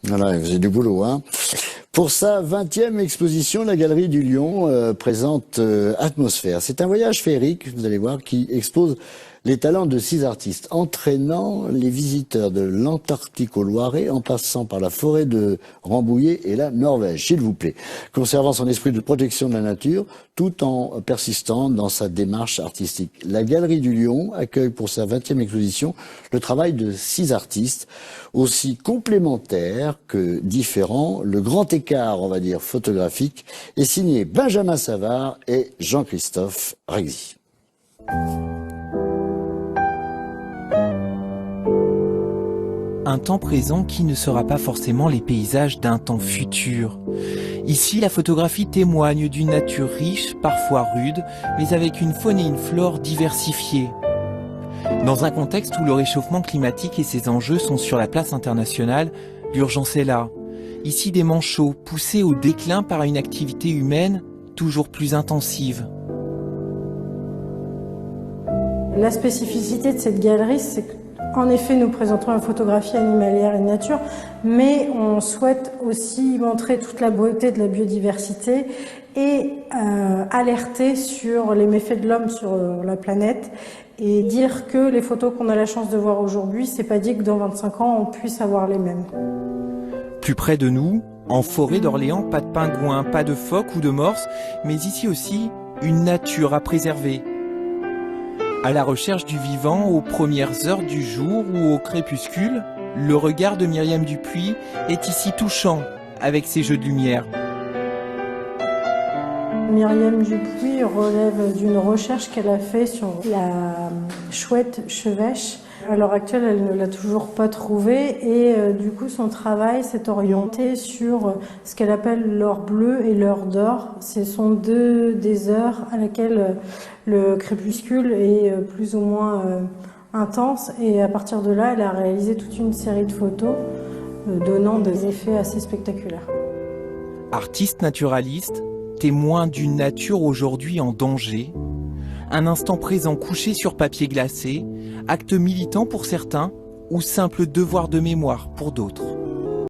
Voilà, vous avez du boulot, hein. Pour sa 20e exposition, la Galerie du Lion présente Atmosphère. C'est un voyage féerique, vous allez voir, qui expose les talents de 6 artistes, entraînant les visiteurs de l'Antarctique au Loiret, en passant par la forêt de Rambouillet et la Norvège, s'il vous plaît, conservant son esprit de protection de la nature, tout en persistant dans sa démarche artistique. La Galerie du Lion accueille pour sa 20e exposition le travail de 6 artistes, aussi complémentaires que différents. Le grand écart, on va dire, photographique est signé Benjamin Savard et Jean-Christophe Rexy. Un temps présent qui ne sera pas forcément les paysages d'un temps futur. Ici, la photographie témoigne d'une nature riche, parfois rude, mais avec une faune et une flore diversifiées. Dans un contexte où le réchauffement climatique et ses enjeux sont sur la place internationale, l'urgence est là. Ici, des manchots poussés au déclin par une activité humaine toujours plus intensive. La spécificité de cette galerie, c'est qu'en effet, nous présentons une photographie animalière et de nature, mais on souhaite aussi montrer toute la beauté de la biodiversité et alerter sur les méfaits de l'homme sur la planète et dire que les photos qu'on a la chance de voir aujourd'hui, c'est pas dit que dans 25 ans, on puisse avoir les mêmes. Plus près de nous, en forêt d'Orléans, pas de pingouins, pas de phoques ou de morses, mais ici aussi, une nature à préserver. À la recherche du vivant aux premières heures du jour ou au crépuscule, le regard de Myriam Dupuis est ici touchant avec ses jeux de lumière. Myriam Dupuis relève d'une recherche qu'elle a fait sur la chouette chevêche. À l'heure actuelle, elle ne l'a toujours pas trouvée et du coup, son travail s'est orienté sur ce qu'elle appelle l'heure bleue et l'heure d'or. Ce sont des heures à laquelle le crépuscule est plus ou moins intense et à partir de là, elle a réalisé toute une série de photos donnant des effets assez spectaculaires. Artiste naturaliste, témoin d'une nature aujourd'hui en danger, un instant présent couché sur papier glacé, acte militant pour certains ou simple devoir de mémoire pour d'autres.